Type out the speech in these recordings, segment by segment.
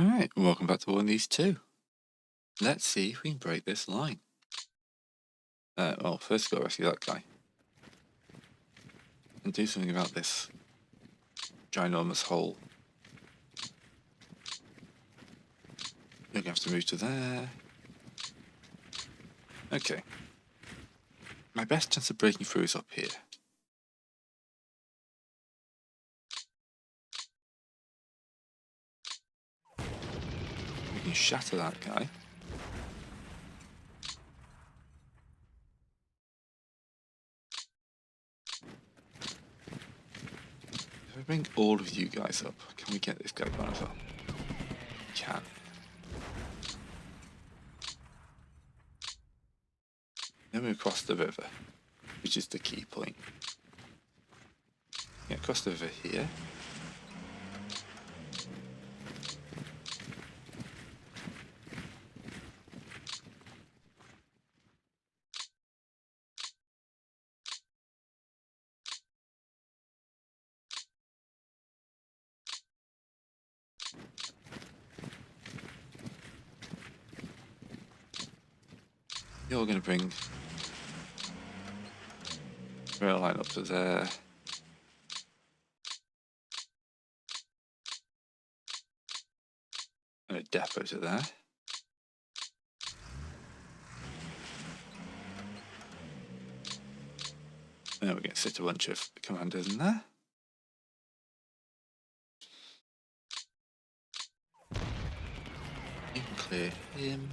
Alright, welcome back to one of these two. Let's see if we can break this line. Well, first gotta rescue that guy. And do something about this ginormous hole. You're gonna have to move to there. Okay. My best chance of breaking through is up here. We can shatter that guy. If I bring all of you guys up, can we get this guy gone as well? Can. Then we cross the river, which is the key point. Yeah, cross the river here. You're going to bring rail line up to there. And a depot to there. And then we're going to sit a bunch of commanders in there. You can clear him.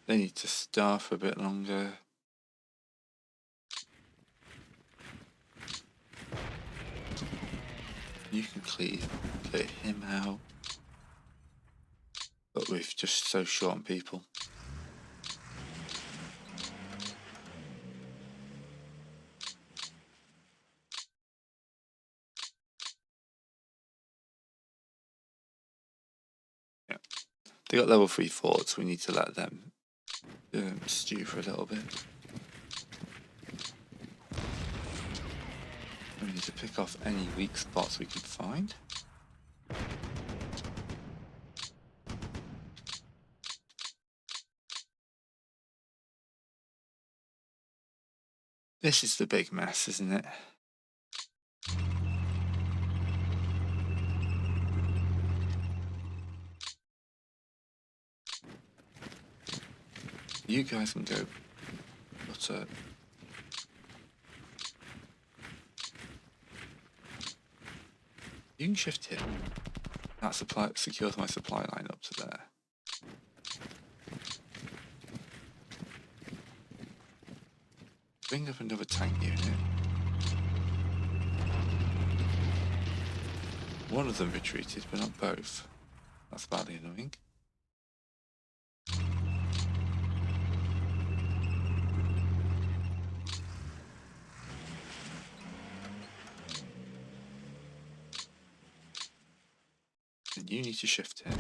They need to starve for a bit longer. You can clear him out. But we're just so short on people. Yeah. They got level 3 forts, we need to let them stew for a little bit. We need to pick off any weak spots we can find. This is the big mess, isn't it? You guys can go butter. You can shift him. That secures my supply line up to there. Bring up another tank unit. One of them retreated, but not both. That's badly annoying. And you need to shift him.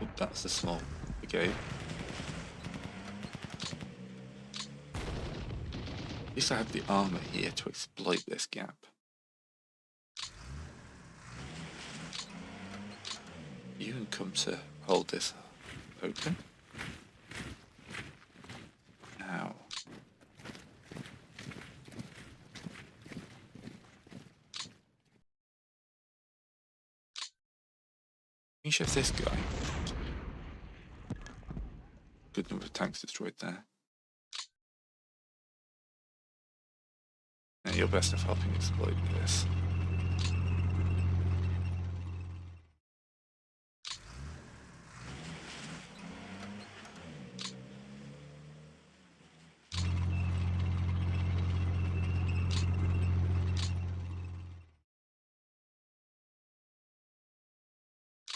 Oh, that's the small brigade. At least I have the armor here to exploit this gap. You can come to hold this open. Now. You can shift this guy. Good number of tanks destroyed there. Now you're best off helping exploit this.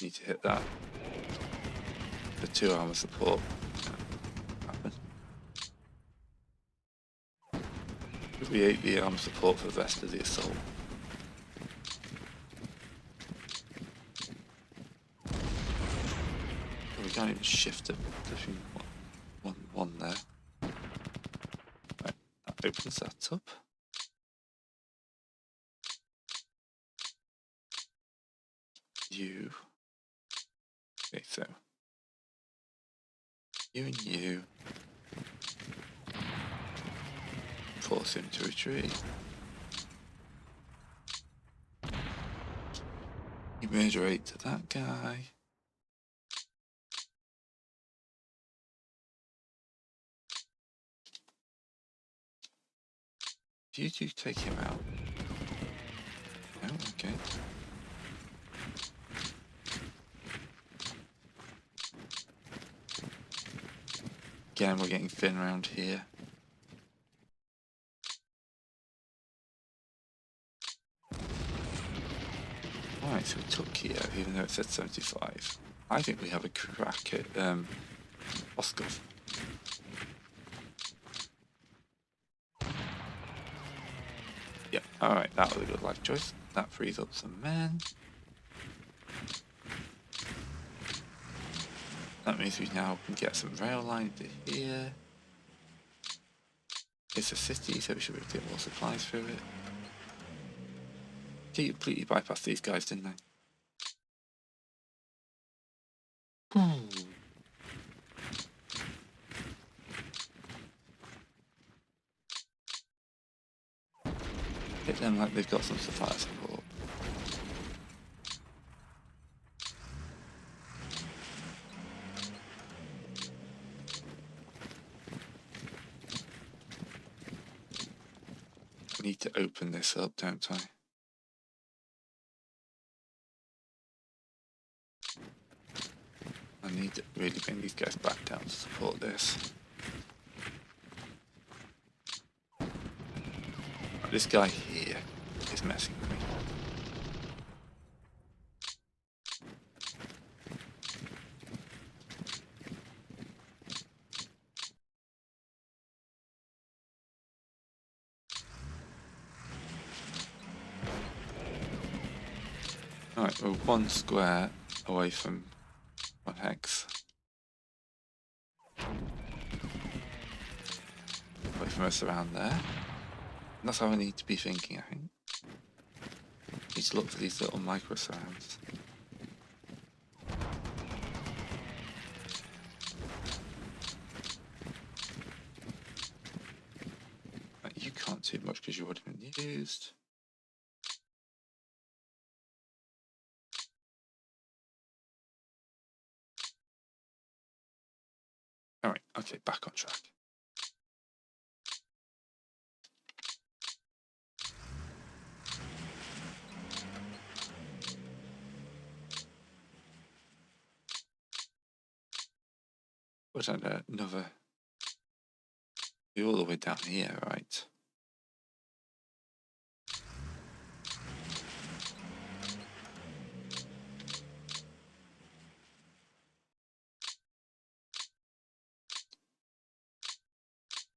Need to hit that. The 2 armor support happen. We ate the armor support for the rest of the assault. We can't even shift it between one there. Right, that opens that up. you. Okay, so you and you. Force him to retreat. You murderate to that guy. You two take him out. Oh, okay. Again, we're getting thin around here. Alright, so we took Kiev, even though it said 75. I think we have a crack at Oskov. Yeah, alright, that was a good life choice. That frees up some men. That means we now can get some rail line to here. It's a city, so we should be able to get more supplies through it. Okay, you completely bypassed these guys, didn't I? Hit them like they've got some fire support. I need to open this up, don't I? I need to really bring these guys back down to support this. This guy here is messing with me. Alright, we're one square away from one hex. Away from us around there. And that's how I need to be thinking, I think. Need to look for these little micro surrounds. You can't do much because you've already been used. Alright, okay, back on track. But another... You're all the way down here, right?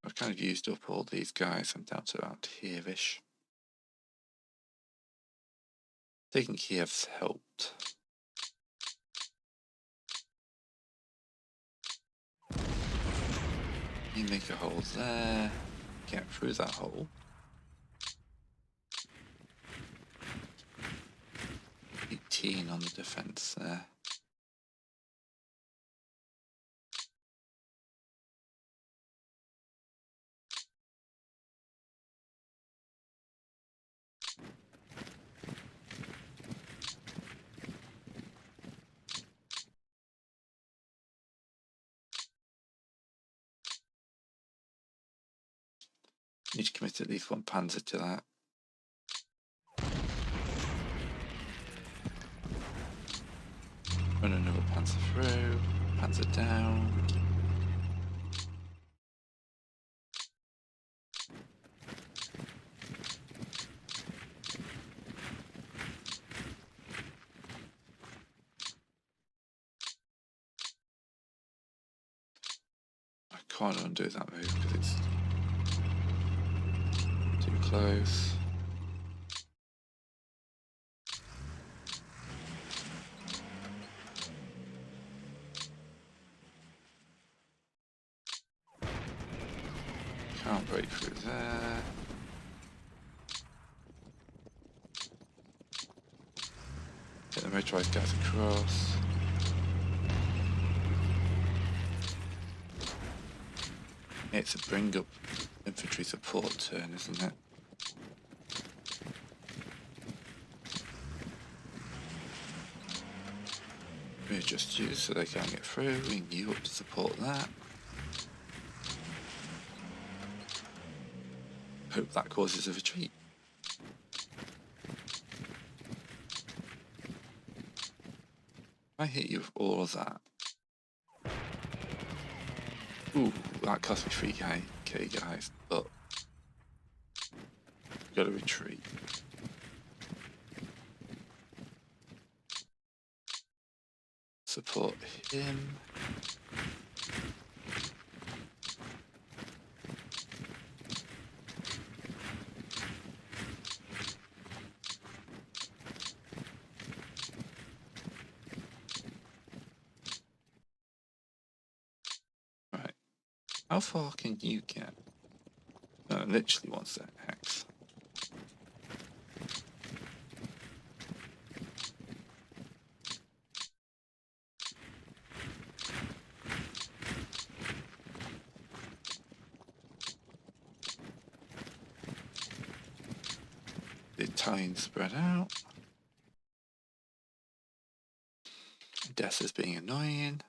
I've kind of used up all these guys. I'm down to around here-ish. Taking Kiev's helped. You make a hole there. Get through that hole. $18 on the defense there. Need to commit at least one panzer to that. Run another panzer through. Panzer down. I can't undo that move because it's too close. Can't break through there. the motorized guys across. It's a bring up infantry support turn, isn't it? Readjust you so they can't get through. We need you up to support that. Hope that causes a retreat. If I hit you with all of that. Ooh, that cost me 3k guys, but we've got to retreat. Support him. Right. How far can you get? Literally 1 sec, Hex. The Italian spread out. Death is being annoying.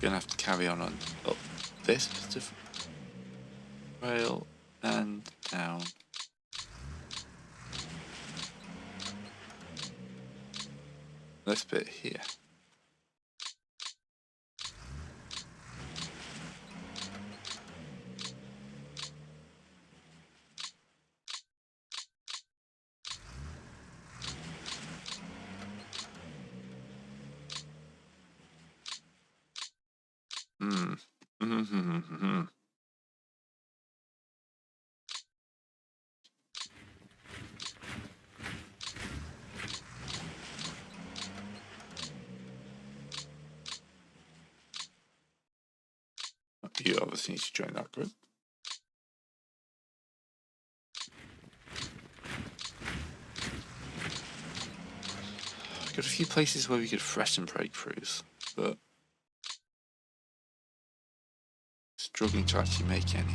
Gonna have to carry on up this bit of rail and down. This bit here. You obviously need to join that group. Got a few places where we could threaten breakthroughs, but struggling to actually make any.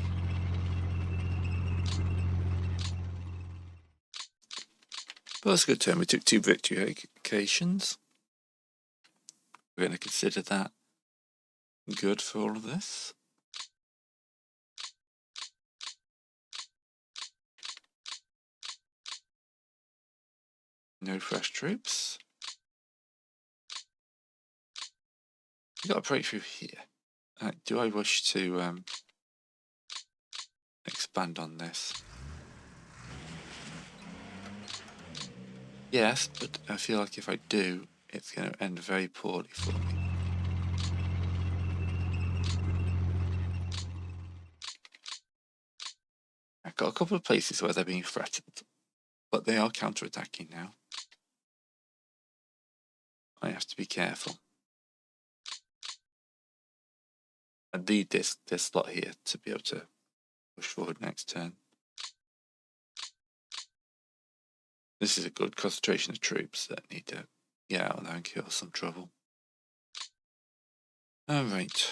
But that's a good turn. We took 2 victory occasions. We're going to consider that good for all of this. No fresh troops. We got a breakthrough here. Do I wish to expand on this? Yes, but I feel like if I do, it's going to end very poorly for me. I've got a couple of places where they're being threatened, but they are counter-attacking now. I have to be careful. I need this slot here to be able to push forward next turn. This is a good concentration of troops that need to get out there and kill some trouble. Alright.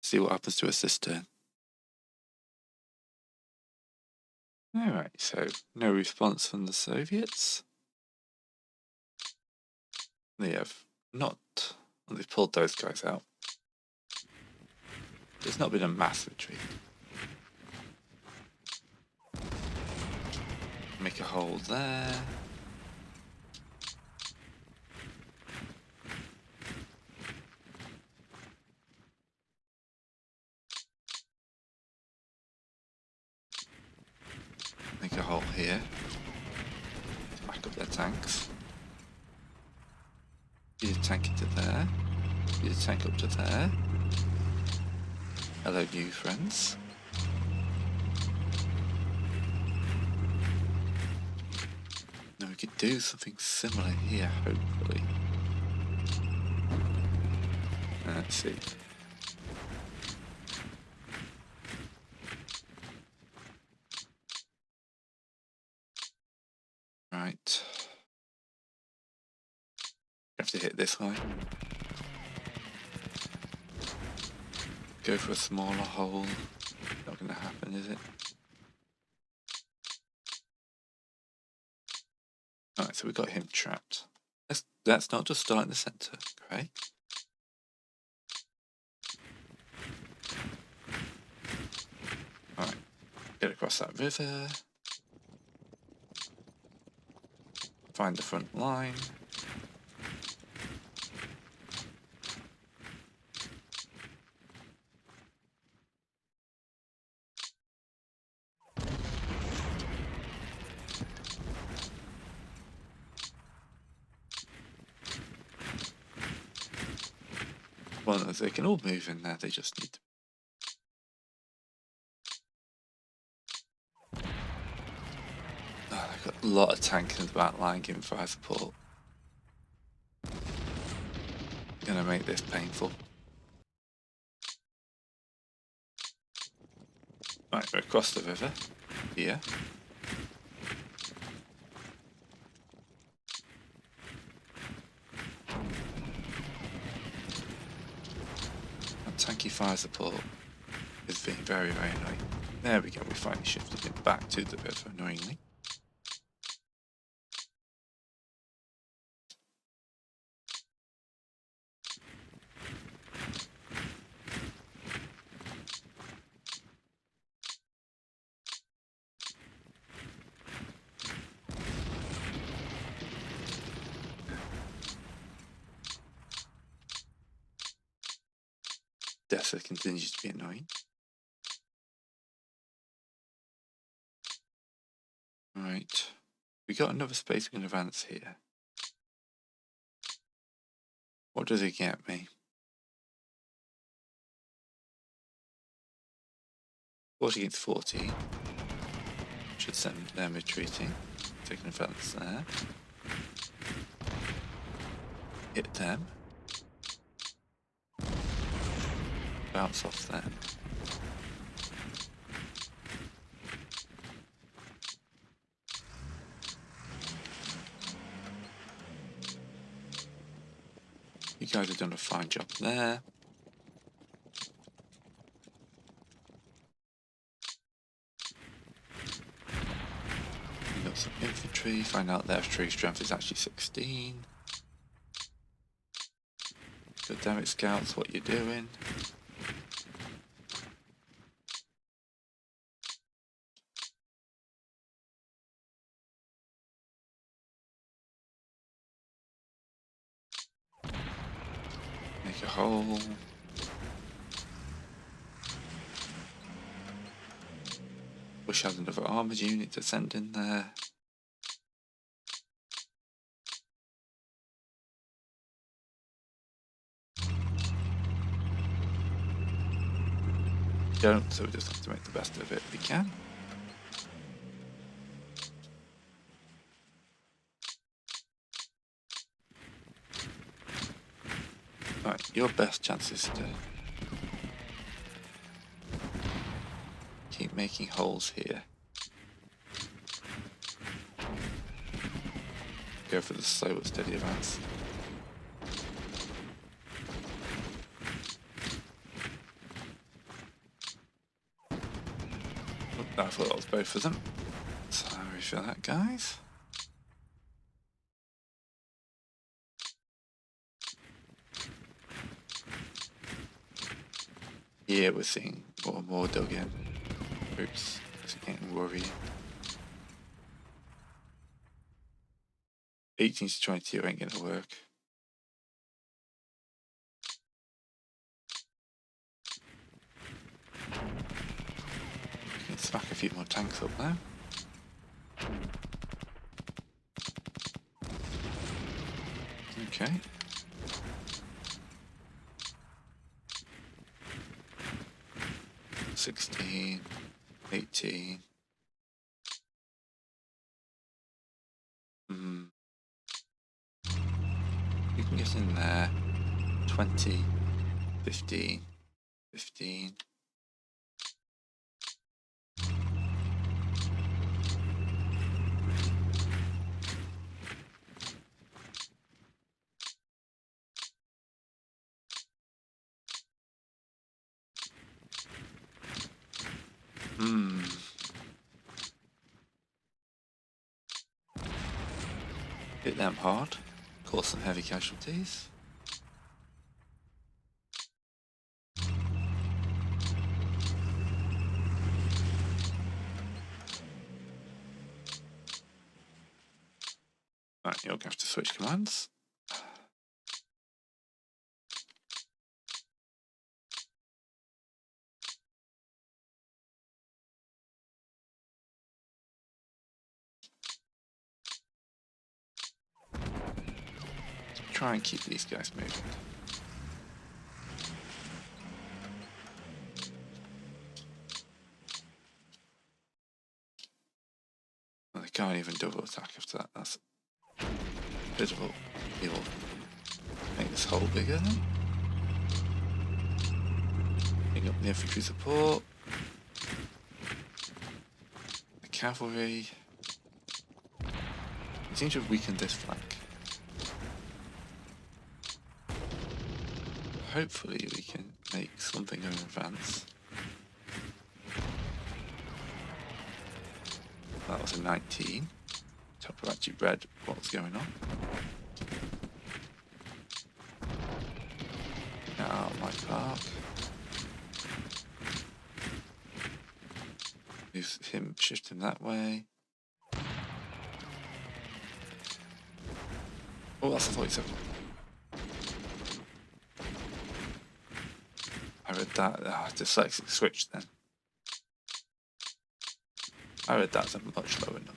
See what happens to us this turn. Alright, so no response from the Soviets. They have not... Well, they've pulled those guys out. There's not been a mass retreat. Make a hole there. Make a hole here. Back up their tanks. Feed a tank into there. Feed a tank up to there. Hello, new friends. Now we could do something similar here, hopefully. Let's see. have to hit this high. Go for a smaller hole. Not going to happen, is it? Alright, so we got him trapped. Let's not just start in the centre, Craig. Alright, get across that river. Find the front line. Well, no, they can all move in there, they just need to. Oh, they've got a lot of tanks in the back line giving fire support. Gonna make this painful. Right, we're across the river here. And tanky fire support is being very, very annoying. There we go, we finally shifted it back to the river, annoyingly. Dessa continues to be annoying. Right, we got another space we can advance here. What does it get me? 40 against 40. Should send them retreating. Taking advance there. Hit them. Bounce off them. You guys have done a fine job there. We got some infantry. Find out their tree strength is actually 16. God damn it, scouts, what you doing? Make a hole. Wish I had another armoured unit to send in there. Don't, so we just have to make the best of it we can. Right, your best chance is to keep making holes here. Go for the slow but steady advance. I thought that was both of them. Sorry for that, guys. Yeah, we're seeing more and more dug in. Oops, it's getting worrying. 18 to 22 ain't gonna work. Can smack a few more tanks up now. Okay. $16, $18. You can get in there. 20, 15, 15. Hit them hard, cause some heavy casualties. Right, you're going to have to switch commands. Try and keep these guys moving. Well, they can't even double attack after that. That's pitiful. He'll make this hole bigger then. Bring up the infantry support. The cavalry. We seem to have weakened this flank. Hopefully we can make something of an advance. That was a 19. Top have actually read what's going on. Now my park. Move him, shift him that way. Oh, that's a 47. I read that. Dyslexic switch then. I read that's a much lower number.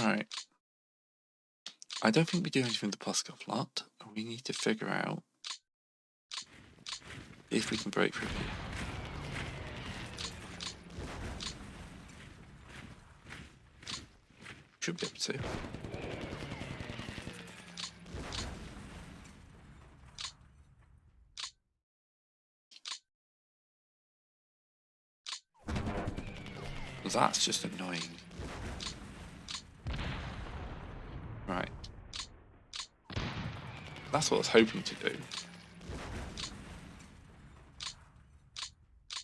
Right. I don't think we do anything with the Ploskov lot. We need to figure out if we can break through here. Should be able to. That's just annoying. Right. That's what I was hoping to do.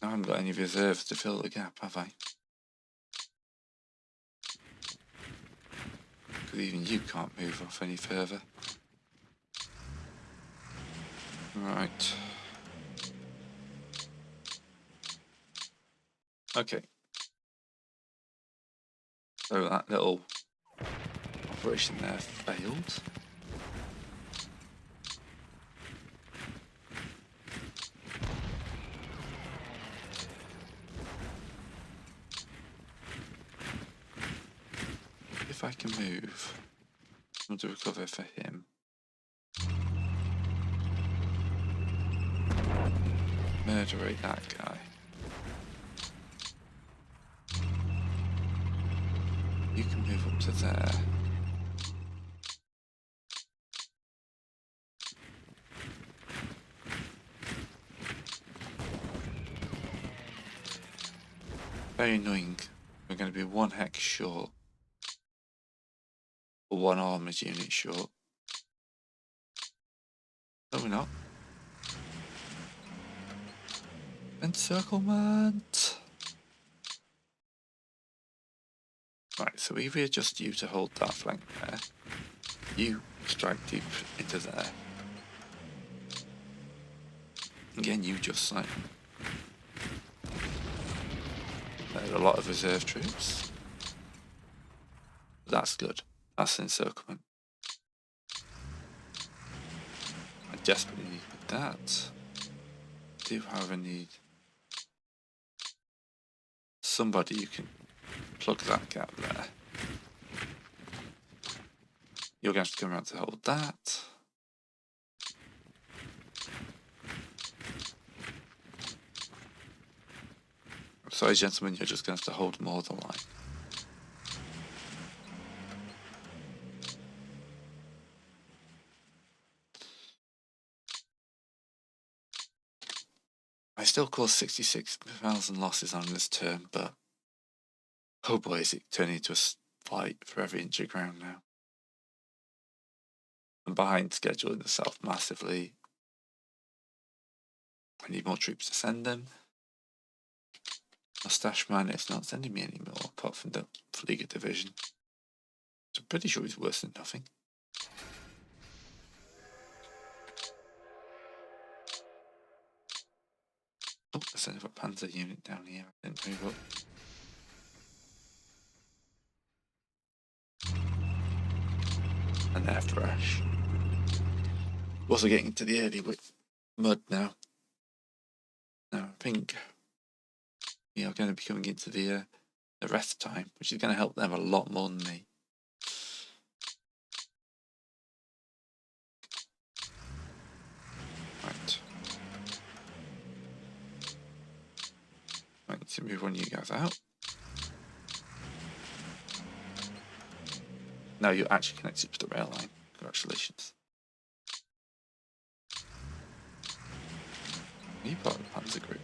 I haven't got any reserves to fill the gap, have I? Because even you can't move off any further. Right. Okay. So that little operation there failed. If I can move, I want to recover for him. Murderate that guy. You can move up to there. Very annoying. We're going to be one hex short. Or one armoured unit short. No, we're not. Encirclement. Right, so we readjust you to hold that flank there. You strike deep into there. Again, you just like. There are a lot of reserve troops. That's good. That's encirclement. I desperately need that. Do however need somebody who can plug that gap there. You're going to have to come around to hold that. I'm sorry, gentlemen, you're just going to have to hold more of the line. I still cause 66,000 losses on this turn, but oh boy, is it turning into a fight for every inch of ground now. I'm behind schedule in the south massively. I need more troops to send them. Mustache Man is not sending me any more, apart from the Flieger Division. So I'm pretty sure he's worse than nothing. Oh, there's another Panzer unit down here. I didn't move up. An air thrash. Also getting into the early mud now. Now I think we are going to be coming into the rest time, which is going to help them a lot more than me. Right. I need to move one of you guys out. Now you're actually connected to the rail line. Congratulations. Are you part of the Panzer group?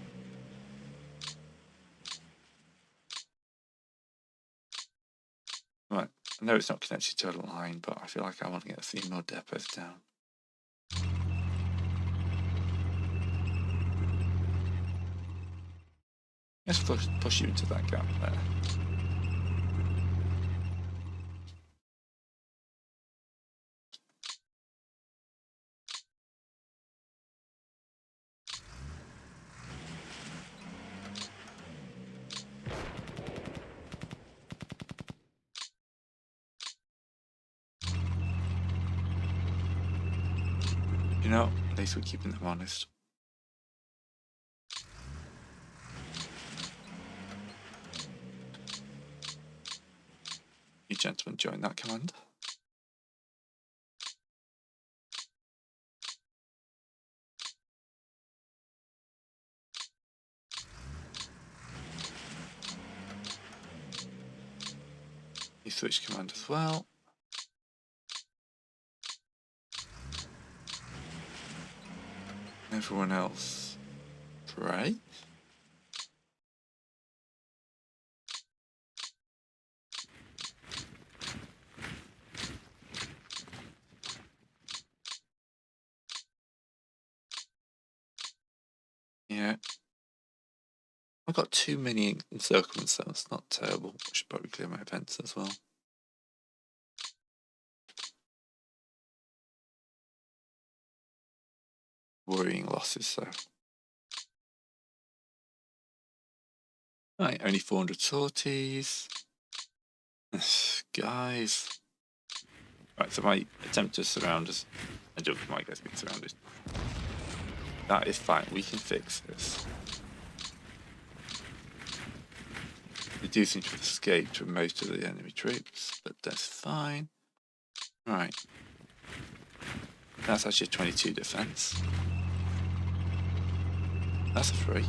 Right. I know it's not connected to a line, but I feel like I want to get a few more depots down. Let's push you into that gap there. You know, at least we're keeping them honest. You gentlemen join that command. You switch command as well. Everyone else, pray. Yeah. I've got too many encirclements, so it's not terrible. I should probably clear my events as well. Worrying losses, so. Right, only 400 sorties. Guys. Right, so my attempt to surround us. I don't think my guys being surrounded. That is fine, we can fix this. They do seem to have escaped from most of the enemy troops, but that's fine. Right. That's actually a 22 defense. That's a 3.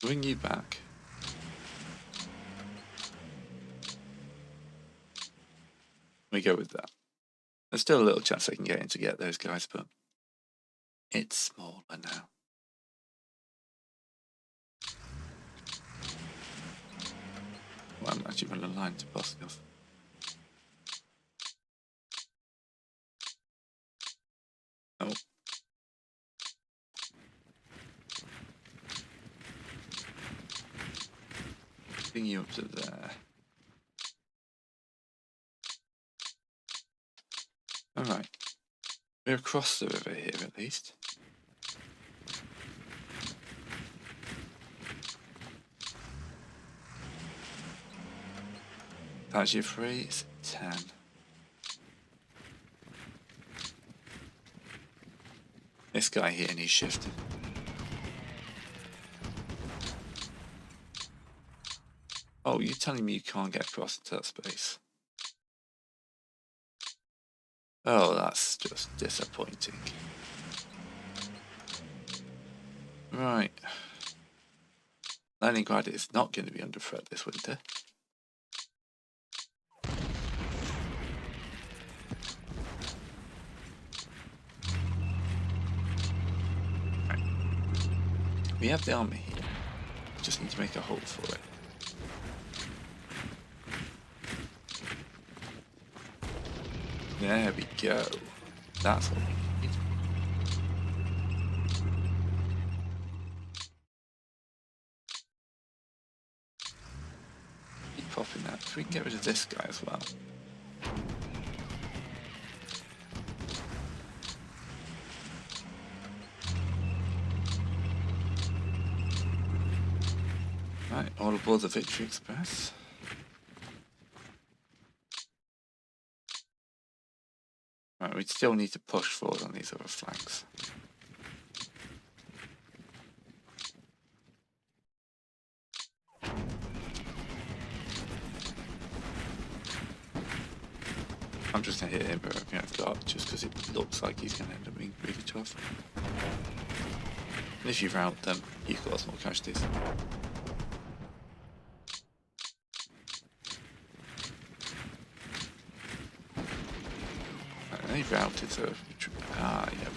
Bring you back. We go with that. There's still a little chance I can get in to get those guys, but it's smaller now. Well, I'm actually running a line to Boskov. Oh. Bring you up to there. Alright. We're across the river here at least. That's your 3, it's 10. This guy here needs shifting. Oh, you're telling me you can't get across into that space? Oh, that's just disappointing. Right. Leningrad is not going to be under threat this winter. Right. We have the army here. We just need to make a hole for it. There we go. That's what we need. Keep popping that. So we can get rid of this guy as well. Right, all aboard the Victory Express. Right, we still need to push forward on these other flanks. I'm just going to hit him with everything I've got, just because it looks like he's going to end up being really tough. And if you rout them, you cause more casualties. And they've routed, so... Ah, yeah.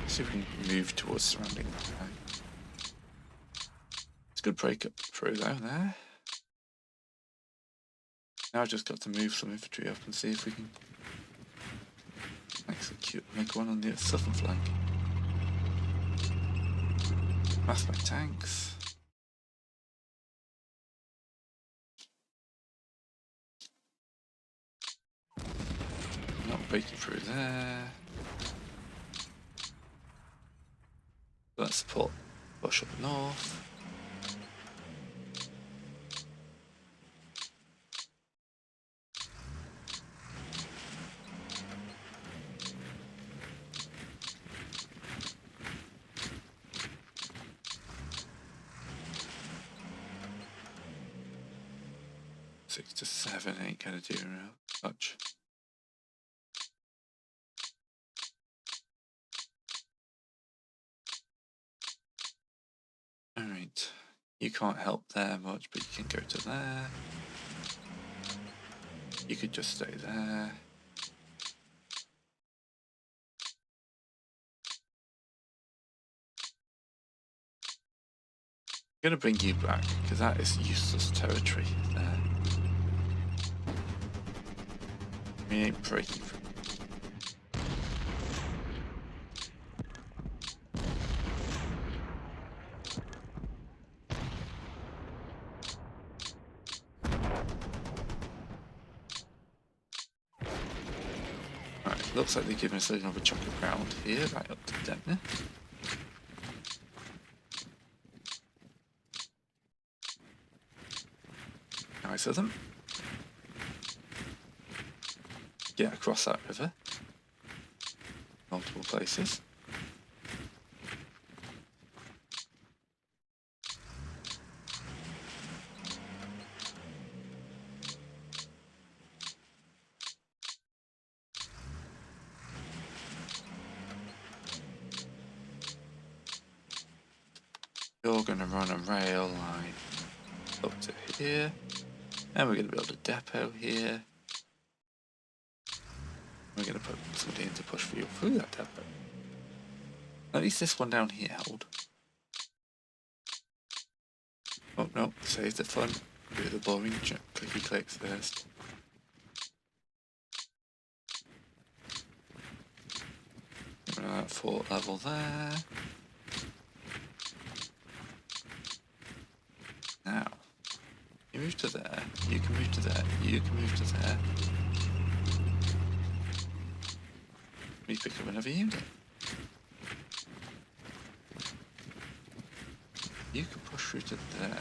See if we can move towards surrounding that guy. It's a good break up through though, there. Now I've just got to move some infantry up and see if we can make one on the southern flank. Mass my tanks. Not breaking through there. Let's support push up north. Six to 7 ain't gonna do much. Alright, you can't help there much, but you can go to there. You could just stay there. I'm gonna bring you back, because that is useless territory there. We ain't breaking through. Right, looks like they're giving us another chunk of ground here, right up to Debnah. Nice of them. Get across that river. Multiple places. You're going to run a rail line up to here. And we're going to build a depot here. We're going to put somebody in to push fuel through that depot. At least this one down here held. Oh no, save the fun. Do the boring clicky clicks first. Get rid of that fort level there. Now, you move to there, you can move to there, you can move to there. We pick up another unit. You can push through to there.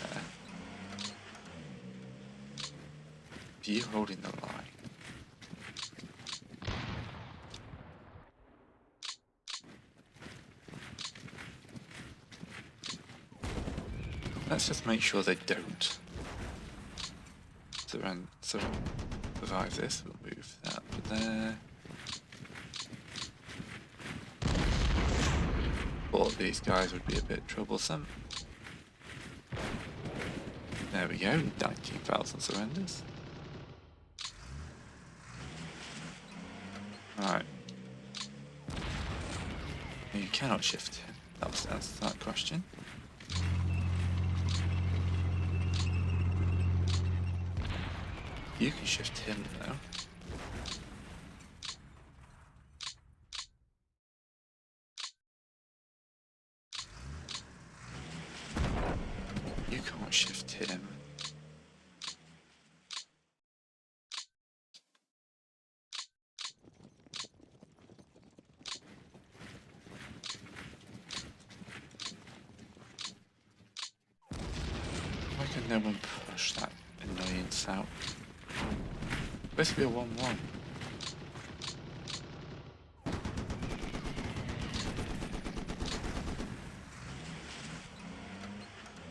You holding the line. Let's just make sure they don't survive this. We'll move that to there. Thought these guys would be a bit troublesome. There we go, 19,000 surrenders. Right. You cannot shift him. Helps down to start question. You can shift him though. You can't shift him. Why can no one push that annoyance out? Supposed to be a 1-1.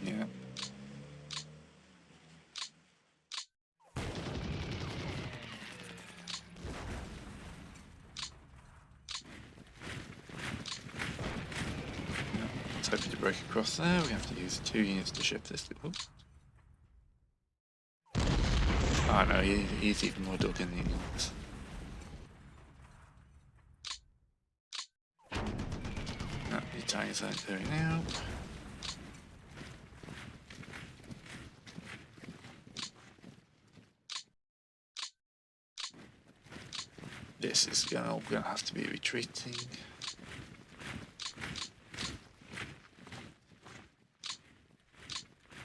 Yeah. Let's hope to break across there. We have to use 2 units to shift this. Oh no, he's even more dug in the units. No, the Italians aren't doing now. This is gonna have to be retreating.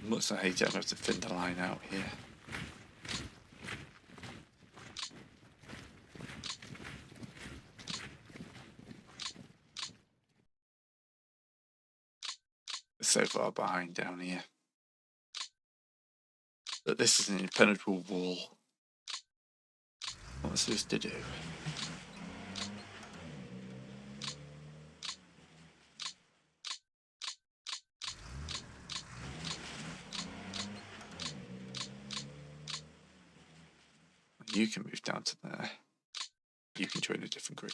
Much I hate it, I'm going to have to thin the line out here. So far behind down here. But this is an impenetrable wall. What's this to do? You can move down to there. You can join a different group.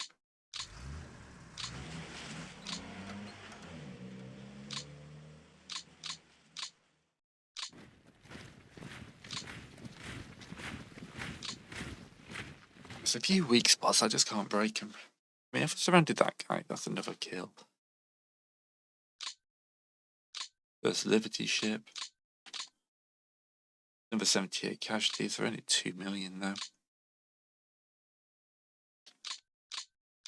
There's a few weak spots, I just can't break them. I mean, if I surrounded that guy, that's another kill. There's Liberty ship. Number 78 casualties, they're only 2 million though.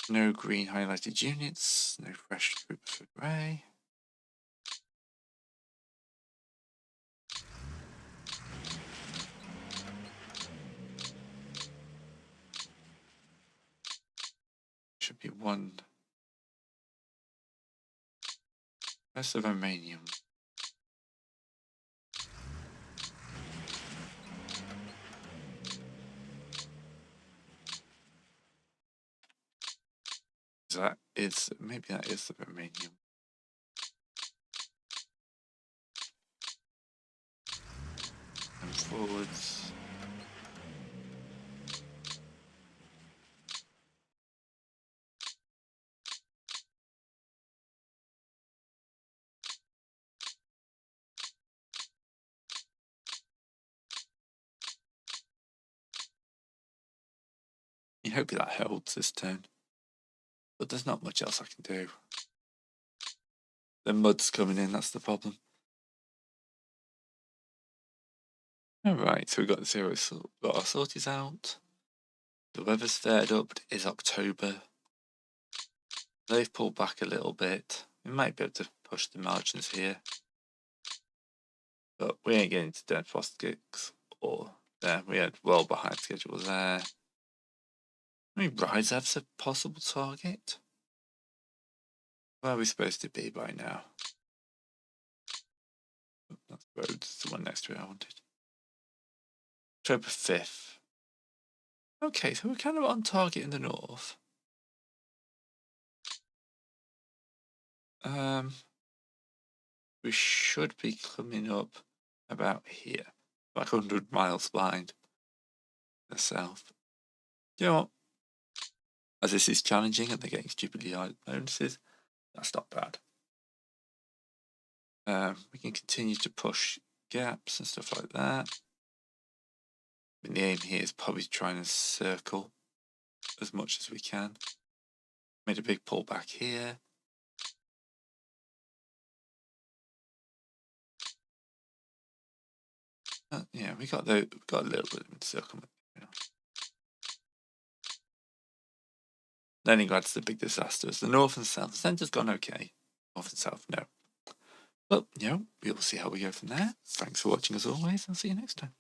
No green highlighted units, no fresh troops for grey. Should be one. Where's the Romanian? Maybe that is the Romanian. And forwards. You hope that holds this turn. But there's not much else I can do. The mud's coming in, that's the problem. Alright, so we've got got our sorties out. The weather's fared up, it is October. They've pulled back a little bit. We might be able to push the margins here. But we ain't getting to dead frost gigs or there. We had well behind schedule there. I mean, Rizev's a possible target. Where are we supposed to be by now? Oh, that's Rhodes, the one next to it I wanted. October 5th. Okay, so we're kind of on target in the north. We should be coming up about here, like 100 miles behind the south. You know what? As this is challenging and they're getting stupidly high bonuses, that's not bad. We can continue to push gaps and stuff like that. I mean, the aim here is probably to try and circle as much as we can. Made a big pullback here. Yeah, we got a little bit of encirclement. Leningrad's the big disasters. The north and south. The centre's gone okay. North and south, no. But, we'll see how we go from there. Thanks for watching as always. I'll see you next time.